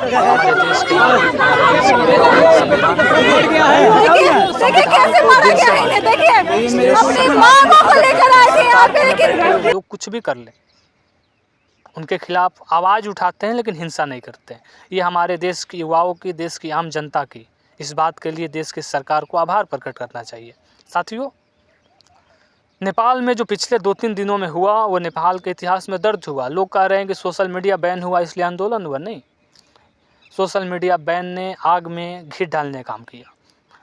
हमारे देश के नागरिक संविधान देखिए कैसे मारा गया है, देखिए अपनी मांगों को लेकर आए थे यहाँ पे, लेकिन लोग कुछ भी कर लें, उनके खिलाफ आवाज़ उठाते हैं लेकिन हिंसा नहीं करते हैं। ये हमारे देश की युवाओं की, देश की आम जनता की, इस बात के लिए देश की सरकार को आभार प्रकट करना चाहिए। साथियों, नेपाल में जो पिछले 2-3 दिनों में हुआ वो नेपाल के इतिहास में दर्ज हुआ। लोग कह रहे हैं कि सोशल मीडिया बैन हुआ इसलिए आंदोलन हुआ, नहीं। सोशल मीडिया बैन ने आग में घी डालने का काम किया।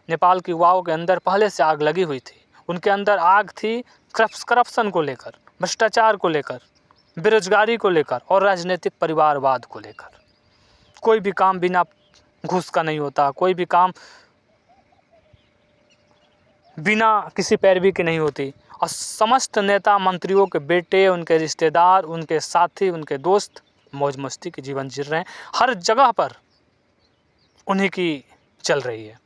नेपाल के युवाओं के अंदर पहले से आग लगी हुई थी। उनके अंदर आग थी करप्शन को लेकर, भ्रष्टाचार को लेकर, बेरोजगारी को लेकर और राजनीतिक परिवारवाद को लेकर। कोई भी काम बिना घूस का नहीं होता, कोई भी काम बिना किसी पैरवी की नहीं होती। और समस्त नेता मंत्रियों के बेटे, उनके रिश्तेदार, उनके साथी, उनके दोस्त मौज मस्ती के जीवन जी रहे हैं। हर जगह पर उन्हीं की चल रही है।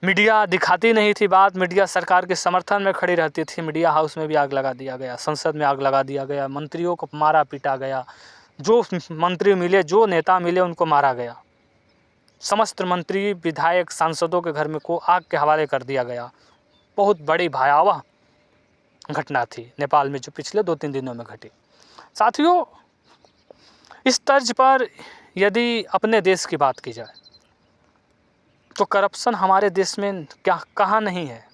मीडिया दिखाती नहीं थी बात, मीडिया सरकार के समर्थन में खड़ी रहती थी। मीडिया हाउस में भी आग लगा दिया गया, संसद में आग लगा दिया गया, मंत्रियों को मारा पीटा गया, जो मंत्री मिले, जो नेता मिले उनको मारा गया। समस्त मंत्री, विधायक, सांसदों के घर में को आग के हवाले कर दिया गया। बहुत बड़ी भयावह घटना थी नेपाल में जो पिछले 2-3 दिनों में घटी। साथियों, इस तर्ज पर यदि अपने देश की बात की जाए तो करप्शन हमारे देश में क्या कहाँ नहीं है।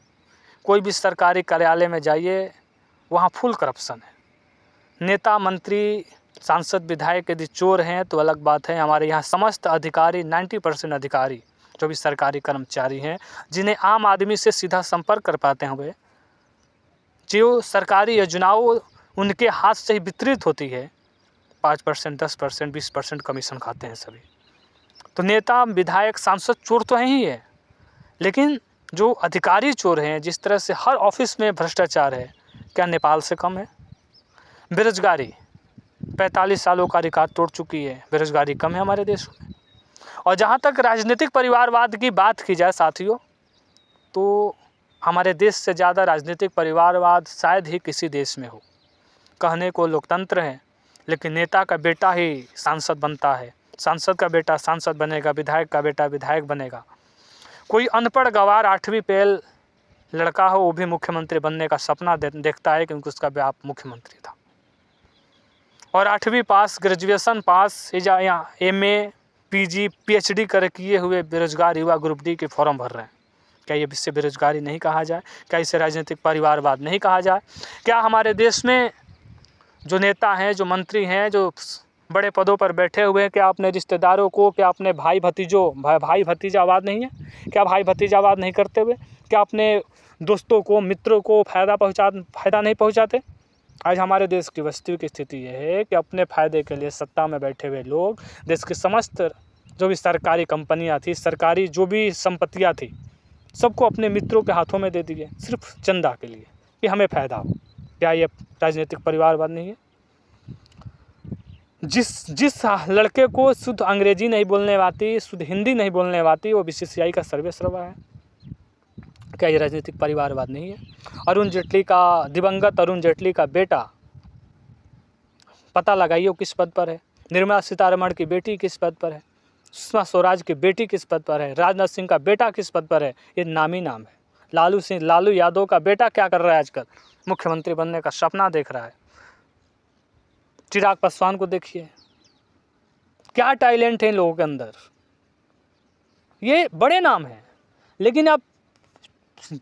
कोई भी सरकारी कार्यालय में जाइए, वहाँ फुल करप्शन है। नेता, मंत्री, सांसद, विधायक यदि चोर हैं तो अलग बात है। हमारे यहाँ समस्त अधिकारी, 90% अधिकारी जो भी सरकारी कर्मचारी हैं, जिन्हें आम आदमी से सीधा संपर्क कर पाते हैं, वे जो सरकारी योजनाओं उनके हाथ से ही वितरित होती है, 5%, 10%, 20% कमीशन खाते हैं सभी। तो नेता, विधायक, सांसद चोर तो हैं ही है, लेकिन जो अधिकारी चोर हैं, जिस तरह से हर ऑफिस में भ्रष्टाचार है, क्या नेपाल से कम है? बेरोजगारी 45 सालों का रिकॉर्ड तोड़ चुकी है। बेरोजगारी कम है हमारे देश में। और जहाँ तक राजनीतिक परिवारवाद की बात की जाए साथियों, तो हमारे देश से ज़्यादा राजनीतिक परिवारवाद शायद ही किसी देश में हो। कहने को लोकतंत्र है, लेकिन नेता का बेटा ही सांसद बनता है, सांसद का बेटा सांसद बनेगा, विधायक का बेटा विधायक बनेगा। कोई अनपढ़ गंवार 8वीं फेल लड़का हो, वो भी मुख्यमंत्री बनने का सपना देखता है, क्योंकि उसका बाप मुख्यमंत्री था। और 8वीं पास, ग्रेजुएशन पास या MA, PG, PhD कर किए हुए बेरोजगार युवा ग्रुप D के फॉर्म भर रहे हैं। क्या ये इससे बेरोजगारी नहीं कहा जाए? क्या इसे राजनीतिक परिवारवाद नहीं कहा जाए? क्या हमारे देश में जो नेता हैं, जो मंत्री हैं, जो बड़े पदों पर बैठे हुए हैं, क्या अपने रिश्तेदारों को, क्या अपने भाई भतीजावाद नहीं है? क्या भाई भतीजावाद नहीं करते हुए? क्या अपने दोस्तों को, मित्रों को फ़ायदा नहीं पहुंचाते? आज हमारे देश की वास्तविक स्थिति यह है कि अपने फ़ायदे के लिए सत्ता में बैठे हुए लोग देश की समस्त जो भी सरकारी कंपनियां थी, सरकारी जो भी संपत्तियां थी, सबको अपने मित्रों के हाथों में दे दिए, सिर्फ चंदा के लिए कि हमें फ़ायदा हो। क्या ये राजनीतिक परिवारवाद नहीं है? जिस लड़के को शुद्ध अंग्रेजी नहीं बोलने आती, शुद्ध हिंदी नहीं बोलने आती, वो BCCI का सर्वेसर्वा है। क्या ये राजनीतिक परिवारवाद नहीं है? अरुण जेटली का, दिवंगत अरुण जेटली का बेटा, पता लगाइए किस पद पर है। निर्मला सीतारमण की बेटी किस पद पर है? सुषमा स्वराज की बेटी किस पद पर है? राजनाथ सिंह का बेटा किस पद पर है? ये नाम ही नाम है। लालू यादव का बेटा क्या कर रहा है आजकल? मुख्यमंत्री बनने का सपना देख रहा है। चिराग पासवान को देखिए, क्या टैलेंट है इन लोगों के अंदर। ये बड़े नाम हैं, लेकिन आप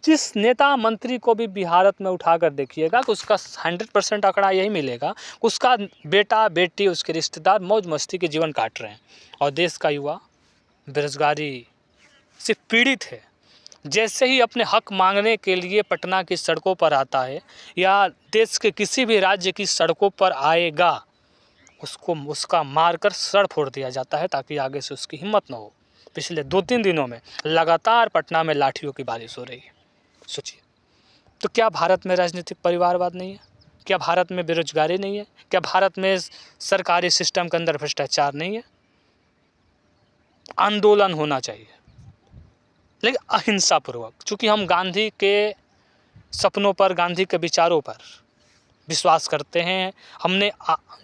जिस नेता मंत्री को भी बिहारत में उठा कर देखिएगा तो उसका 100% आंकड़ा यही मिलेगा, उसका बेटा, बेटी, उसके रिश्तेदार मौज मस्ती के जीवन काट रहे हैं, और देश का युवा बेरोजगारी से पीड़ित है। जैसे ही अपने हक मांगने के लिए पटना की सड़कों पर आता है या देश के किसी भी राज्य की सड़कों पर आएगा, उसका मारकर सड़ फोड़ दिया जाता है ताकि आगे से उसकी हिम्मत न हो। पिछले 2-3 दिनों में लगातार पटना में लाठियों की बारिश हो रही है। सोचिए, तो क्या भारत में राजनीतिक परिवारवाद नहीं है? क्या भारत में बेरोजगारी नहीं है? क्या भारत में सरकारी सिस्टम के अंदर भ्रष्टाचार नहीं है? आंदोलन होना चाहिए, लेकिन अहिंसा पूर्वक। चूँकि हम गांधी के सपनों पर, गांधी के विचारों पर विश्वास करते हैं। हमने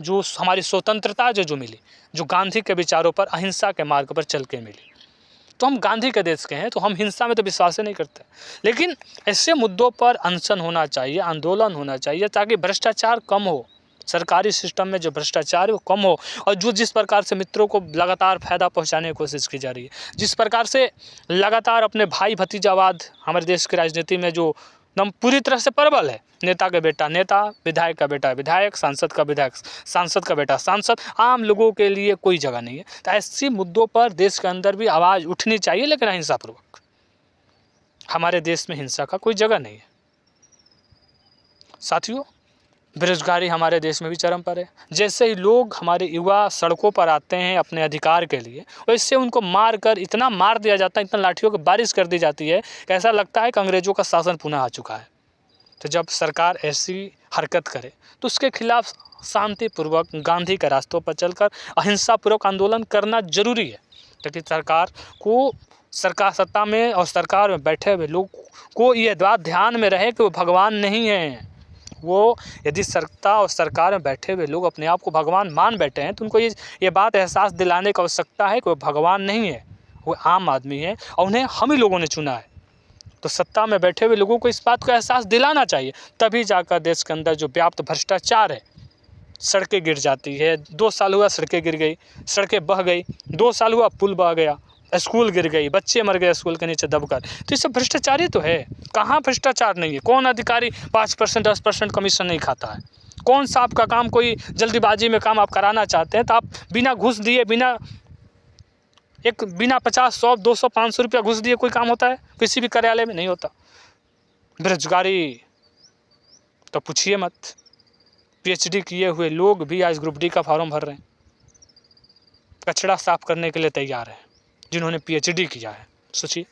जो हमारी स्वतंत्रता जो मिली, जो गांधी के विचारों पर अहिंसा के मार्ग पर चल के मिली, तो हम गांधी के देश के हैं, तो हम हिंसा में तो विश्वास ही नहीं करते। लेकिन ऐसे मुद्दों पर अनशन होना चाहिए, आंदोलन होना चाहिए, ताकि भ्रष्टाचार कम हो, सरकारी सिस्टम में जो भ्रष्टाचार है वो कम हो। और जो जिस प्रकार से मित्रों को लगातार फ़ायदा पहुंचाने की कोशिश की जा रही है, जिस प्रकार से लगातार अपने भाई भतीजावाद हमारे देश की राजनीति में जो एकदम पूरी तरह से प्रबल है, नेता का बेटा नेता, विधायक का बेटा विधायक, सांसद का विधायक, सांसद का बेटा सांसद, आम लोगों के लिए कोई जगह नहीं है। तो ऐसी मुद्दों पर देश के अंदर भी आवाज़ उठनी चाहिए, लेकिन अहिंसापूर्वक। हमारे देश में हिंसा का कोई जगह नहीं है। साथियों, बेरोजगारी हमारे देश में भी चरम पर है। जैसे ही लोग, हमारे युवा सड़कों पर आते हैं अपने अधिकार के लिए, वैसे उनको मार कर इतना मार दिया जाता है, इतना लाठियों की बारिश कर दी जाती है कि ऐसा लगता है कि अंग्रेज़ों का शासन पुनः आ चुका है। तो जब सरकार ऐसी हरकत करे तो उसके खिलाफ शांतिपूर्वक गांधी के रास्तों पर चलकर अहिंसापूर्वक आंदोलन करना जरूरी है, ताकि सरकार सत्ता में और सरकार में बैठे हुए लोग को ये बात ध्यान में रहे कि वो भगवान नहीं है। वो यदि सत्ता और सरकार में बैठे हुए लोग अपने आप को भगवान मान बैठे हैं, तो उनको ये बात एहसास दिलाने की आवश्यकता है कि वो भगवान नहीं है, वो आम आदमी है और उन्हें हम ही लोगों ने चुना है। तो सत्ता में बैठे हुए लोगों को इस बात का एहसास दिलाना चाहिए, तभी जाकर देश के अंदर जो व्याप्त भ्रष्टाचार है, सड़कें गिर जाती है। 2 साल हुआ सड़कें गिर गई, सड़कें बह गई, 2 साल हुआ पुल बह गया, स्कूल गिर गई, बच्चे मर गए स्कूल के नीचे दबकर। तो ये सब भ्रष्टाचार ही तो है। कहाँ भ्रष्टाचार नहीं है? कौन अधिकारी 5% 10% कमीशन नहीं खाता है? कौन सा आपका काम, कोई जल्दीबाजी में काम आप कराना चाहते हैं तो आप बिना घूस दिए, बिना 50, 100, 200, 500 रुपया घूस दिए कोई काम होता है? किसी भी कार्यालय में नहीं होता। बेरोजगारी तो पूछिए मत। PhD किए हुए लोग भी आज ग्रुप डी का फॉर्म भर रहे हैं, कचरा साफ करने के लिए तैयार हैं, जिन्होंने PhD किया है। सोचिए।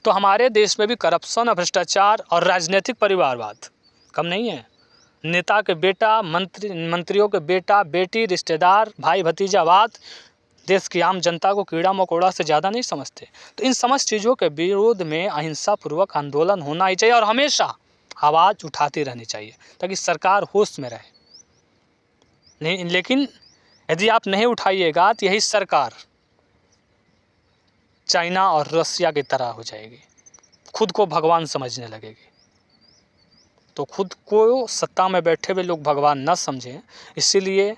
तो हमारे देश में भी करप्शन और भ्रष्टाचार और राजनीतिक परिवारवाद कम नहीं है। नेता के बेटा, मंत्रियों के बेटा बेटी, रिश्तेदार, भाई भतीजावाद देश की आम जनता को कीड़ा मकोड़ा से ज़्यादा नहीं समझते। तो इन समस्त चीज़ों के विरोध में अहिंसापूर्वक आंदोलन होना ही चाहिए और हमेशा आवाज़ उठाती रहनी चाहिए, ताकि सरकार होश में रहे। नहीं, लेकिन यदि आप नहीं उठाइएगा तो यही सरकार चाइना और रसिया की तरह हो जाएगी, खुद को भगवान समझने लगेगी। तो खुद को सत्ता में बैठे हुए लोग भगवान न समझें, इसीलिए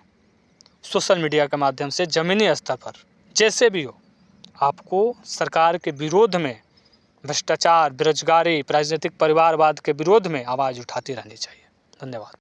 सोशल मीडिया के माध्यम से ज़मीनी स्तर पर जैसे भी हो, आपको सरकार के विरोध में, भ्रष्टाचार, बेरोजगारी, राजनीतिक परिवारवाद के विरोध में आवाज़ उठाती रहनी चाहिए। धन्यवाद।